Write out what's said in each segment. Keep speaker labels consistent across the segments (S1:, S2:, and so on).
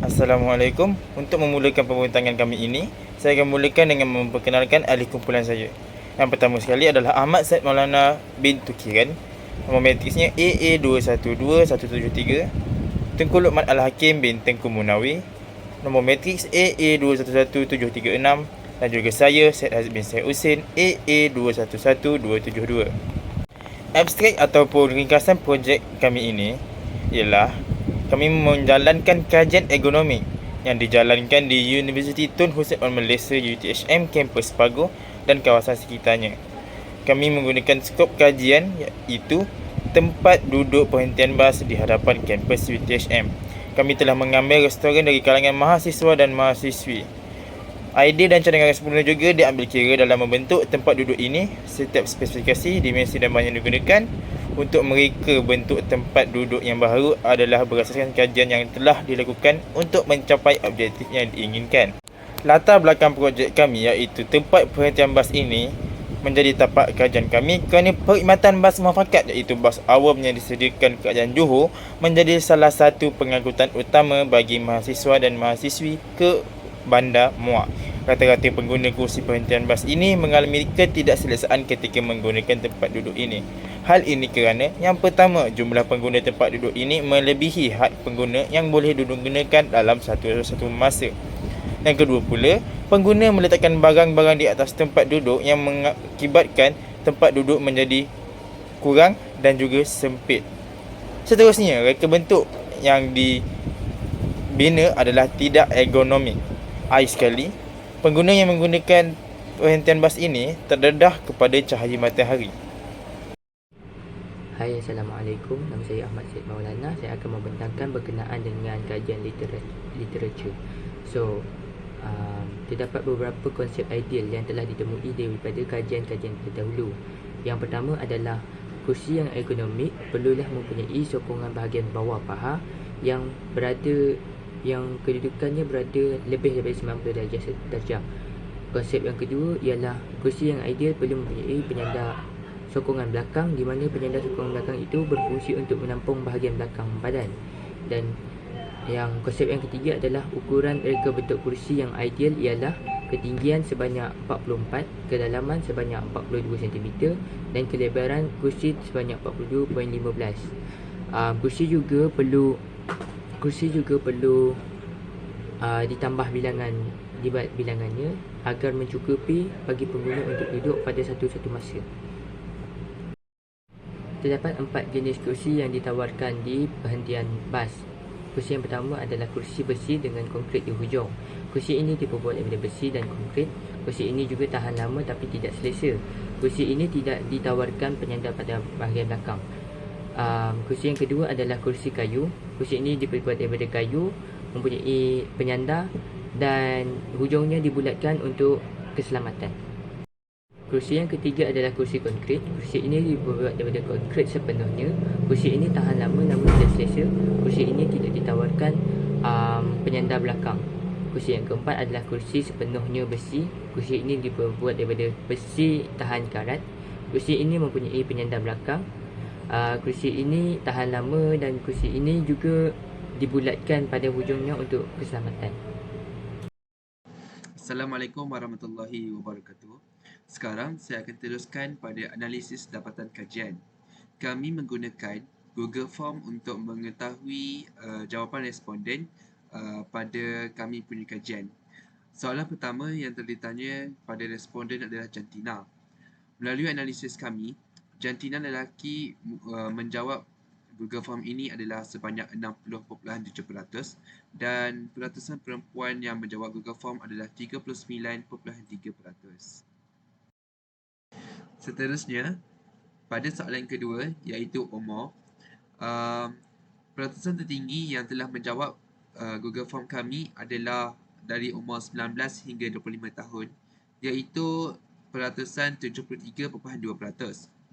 S1: Assalamualaikum. Untuk memulakan pembintangan kami ini, saya akan mulakan dengan memperkenalkan ahli kumpulan saya. Yang pertama sekali adalah Ahmad Said Maulana bin Tukiran. Nombor matriksnya AA212173. Tengku Luqman Al-Hakim bin Tengku Munawi. Nombor matriks AA211736. Dan juga saya, Syed Aziz bin Syed Husin, AA211272. Abstrak ataupun ringkasan projek kami ini ialah kami menjalankan kajian ergonomik yang dijalankan di Universiti Tun Hussein Al Malaysia UTHM kampus Pagoh dan kawasan sekitarnya. Kami menggunakan skop kajian iaitu tempat duduk perhentian bas di hadapan kampus UTHM. Kami telah mengambil restoran dari kalangan mahasiswa dan mahasiswi. Idea dan cadangan sempurna juga diambil kira dalam membentuk tempat duduk ini. Setiap spesifikasi, dimensi dan bahan yang digunakan untuk mereka bentuk tempat duduk yang baru adalah berdasarkan kajian yang telah dilakukan untuk mencapai objektif yang diinginkan. Latar belakang projek kami iaitu tempat perhentian bas ini menjadi tapak kajian kami kerana perkhidmatan bas muafakat iaitu bas awam yang disediakan kerajaan Johor menjadi salah satu pengangkutan utama bagi mahasiswa dan mahasiswi ke Bandar Muar. Rata-rata pengguna kursi perhentian bas ini mengalami ketidakselesaan ketika menggunakan tempat duduk ini. Hal ini kerana yang pertama, jumlah pengguna tempat duduk ini melebihi had pengguna yang boleh digunakan dalam satu masa. Yang kedua pula, pengguna meletakkan barang-barang di atas tempat duduk yang mengakibatkan tempat duduk menjadi kurang dan juga sempit. Seterusnya, reka bentuk yang dibina adalah tidak ergonomik. Sekali, pengguna yang menggunakan perhentian bas ini terdedah kepada cahaya matahari.
S2: Hai, Assalamualaikum. Nama saya Ahmad Said Maulana. Saya akan membentangkan berkenaan dengan kajian literature. So, terdapat beberapa konsep ideal yang telah ditemui daripada kajian-kajian terdahulu. Yang pertama adalah kursi yang ergonomik perlulah mempunyai sokongan bahagian bawah paha yang kedudukannya berada lebih daripada 90 darjah. Konsep yang kedua ialah kursi yang ideal perlu mempunyai penyandang sokongan belakang di mana penyandang sokongan belakang itu berfungsi untuk menampung bahagian belakang badan. Dan yang konsep yang ketiga adalah ukuran reka bentuk kursi yang ideal ialah ketinggian sebanyak 44, kedalaman sebanyak 42 cm dan kelebaran kursi sebanyak 42.15. Kursi juga perlu ditambah bilangannya agar mencukupi bagi pengguna untuk duduk pada satu-satu masa. Terdapat 4 jenis kursi yang ditawarkan di perhentian bas. Kursi yang pertama adalah kursi besi dengan konkrit di hujung. Kursi ini diperbuat daripada besi dan konkrit. Kursi ini juga tahan lama tapi tidak selesa. Kursi ini tidak ditawarkan penyandang pada bahagian belakang. Kursi yang kedua adalah kursi kayu. Kursi ini diperbuat daripada kayu, mempunyai penyandang dan hujungnya dibulatkan untuk keselamatan. Kursi yang ketiga adalah kursi konkrit. Kursi ini dibuat daripada konkrit sepenuhnya. Kursi ini tahan lama namun tidak selesa. Kursi ini tidak ditawarkan penyandang belakang. Kursi yang keempat adalah kursi sepenuhnya besi. Kursi ini dibuat daripada besi tahan karat. Kursi ini mempunyai penyandang belakang. Kursi ini tahan lama dan kursi ini juga dibulatkan pada hujungnya untuk keselamatan.
S3: Assalamualaikum warahmatullahi wabarakatuh. Sekarang saya akan teruskan pada analisis dapatan kajian. Kami menggunakan Google Form untuk mengetahui jawapan responden pada kami punya kajian. Soalan pertama yang telah ditanya pada responden adalah jantina. Melalui analisis kami, jantina lelaki menjawab Google Form ini adalah sebanyak 60.7% dan peratusan perempuan yang menjawab Google Form adalah 39.3%. Seterusnya, pada soalan kedua iaitu umur, peratusan tertinggi yang telah menjawab Google Form kami adalah dari umur 19 hingga 25 tahun iaitu peratusan 73.2%.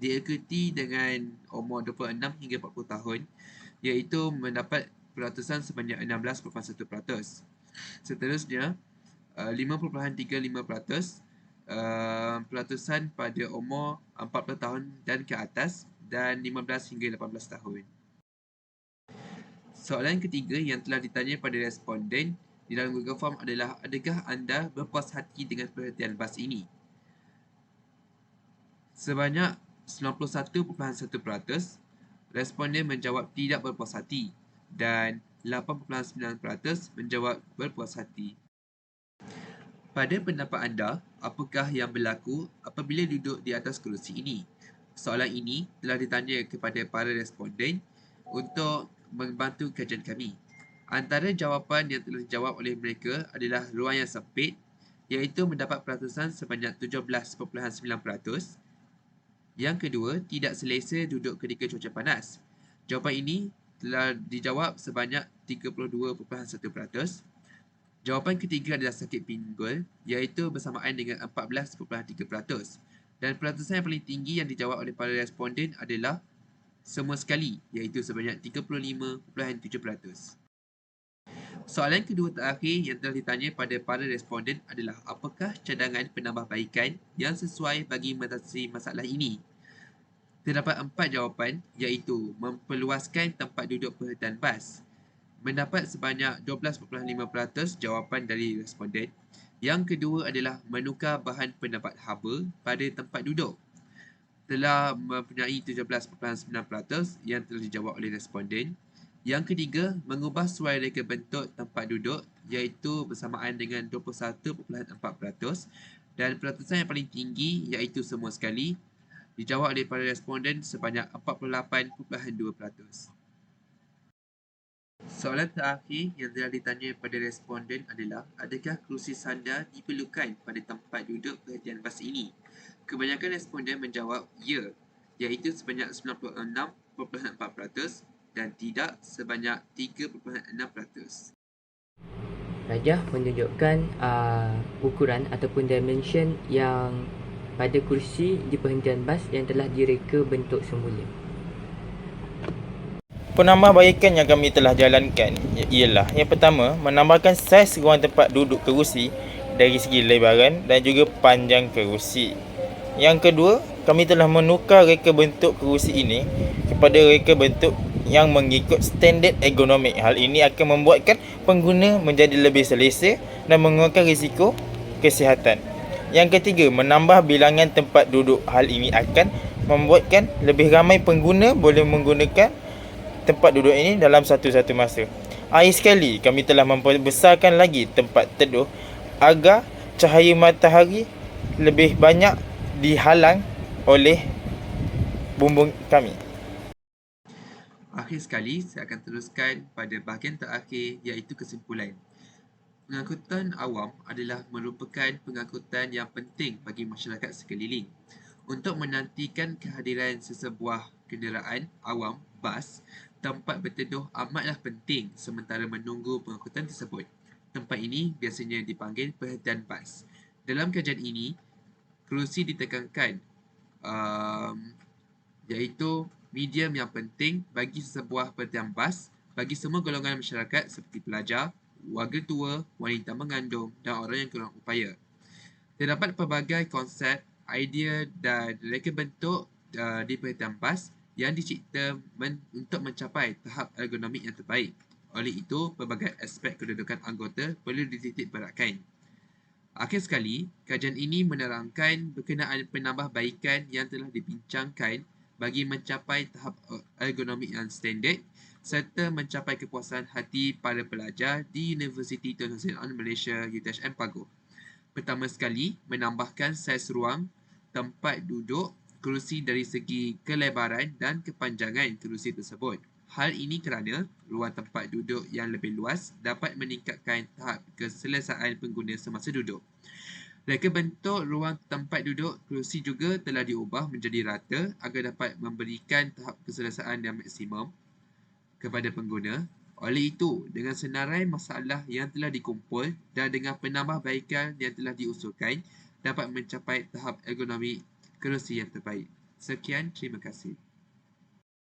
S3: Diikuti dengan umur 26 hingga 40 tahun iaitu mendapat peratusan sebanyak 16.1%. Seterusnya 5.35% peratusan pada umur 40 tahun dan ke atas dan 15 hingga 18 tahun. Soalan ketiga yang telah ditanya pada responden di dalam Google Form adalah, adakah anda berpuas hati dengan perhentian bas ini? Sebanyak 91.1% responden menjawab tidak berpuas hati dan 8.9% menjawab berpuas hati. Pada pendapat anda, apakah yang berlaku apabila duduk di atas kerusi ini? Soalan ini telah ditanya kepada para responden untuk membantu kajian kami. Antara jawapan yang telah dijawab oleh mereka adalah ruang yang sempit, iaitu mendapat peratusan sebanyak 17.9%. Yang kedua, tidak selesa duduk ketika cuaca panas. Jawapan ini telah dijawab sebanyak 32.1%. Jawapan ketiga adalah sakit pinggul, iaitu bersamaan dengan 14.3%. Dan peratusan yang paling tinggi yang dijawab oleh para responden adalah semua sekali, iaitu sebanyak 35.7%. Soalan kedua terakhir yang telah ditanya pada para responden adalah, apakah cadangan penambahbaikan yang sesuai bagi mengatasi masalah ini? Terdapat 4 jawapan, iaitu memperluaskan tempat duduk perhentian bas. Mendapat sebanyak 12.5% jawapan dari responden. Yang kedua adalah menukar bahan pendapat haba pada tempat duduk. Telah mempunyai 17.9% yang telah dijawab oleh responden. Yang ketiga, mengubah suai reka bentuk tempat duduk, iaitu bersamaan dengan 21.4%. Dan peratusan yang paling tinggi, iaitu semua sekali, dijawab oleh para responden sebanyak 48.2%. Soalan terakhir yang telah ditanya pada responden adalah, adakah kerusi sandar diperlukan pada tempat duduk perhentian bas ini? Kebanyakan responden menjawab ya, iaitu sebanyak 96.4% dan tidak sebanyak 3.6%.
S2: Rajah menunjukkan ukuran ataupun dimension yang pada kursi di perhentian bas yang telah direka bentuk semula.
S1: Penambahbaikan yang kami telah jalankan ialah, yang pertama, menambahkan saiz ruang tempat duduk kerusi dari segi lebaran dan juga panjang kerusi. Yang kedua, kami telah menukar reka bentuk kerusi ini kepada reka bentuk yang mengikut standard ergonomik. Hal ini akan membuatkan pengguna menjadi lebih selesa dan mengurangkan risiko kesihatan. Yang ketiga, menambah bilangan tempat duduk. Hal ini akan membuatkan lebih ramai pengguna boleh menggunakan tempat duduk ini dalam satu-satu masa. Akhir sekali, kami telah membesarkan lagi tempat teduh agar cahaya matahari lebih banyak dihalang oleh bumbung kami.
S3: Akhir sekali, saya akan teruskan pada bahagian terakhir, iaitu kesimpulan. Pengangkutan awam adalah merupakan pengangkutan yang penting bagi masyarakat sekeliling. Untuk menantikan kehadiran sesebuah kenderaan awam, bas, tempat berteduh amatlah penting sementara menunggu pengangkutan tersebut. Tempat ini biasanya dipanggil perhentian bas. Dalam kajian ini, kerusi ditekankan, iaitu medium yang penting bagi sesebuah perhentian bas bagi semua golongan masyarakat seperti pelajar, warga tua, wanita mengandung dan orang yang kurang upaya. Terdapat pelbagai konsep, idea dan reka bentuk di perhentian bas yang dicipta untuk mencapai tahap ergonomik yang terbaik. Oleh itu, pelbagai aspek kedudukan anggota perlu dititik beratkan. Akhir sekali, kajian ini menerangkan berkenaan penambahbaikan yang telah dibincangkan bagi mencapai tahap ergonomik yang standard serta mencapai kepuasan hati para pelajar di Universiti Tun Hussein Onn Malaysia UTHM Paguh. Pertama sekali, menambahkan saiz ruang tempat duduk kerusi dari segi kelebaran dan kepanjangan kerusi tersebut. Hal ini kerana ruang tempat duduk yang lebih luas dapat meningkatkan tahap keselesaan pengguna semasa duduk. Reka bentuk ruang tempat duduk kerusi juga telah diubah menjadi rata agar dapat memberikan tahap keselesaan yang maksimum kepada pengguna. Oleh itu, dengan senarai masalah yang telah dikumpul dan dengan penambahbaikan yang telah diusulkan, dapat mencapai tahap ergonomi kerusi yang terbaik. Sekian, terima kasih.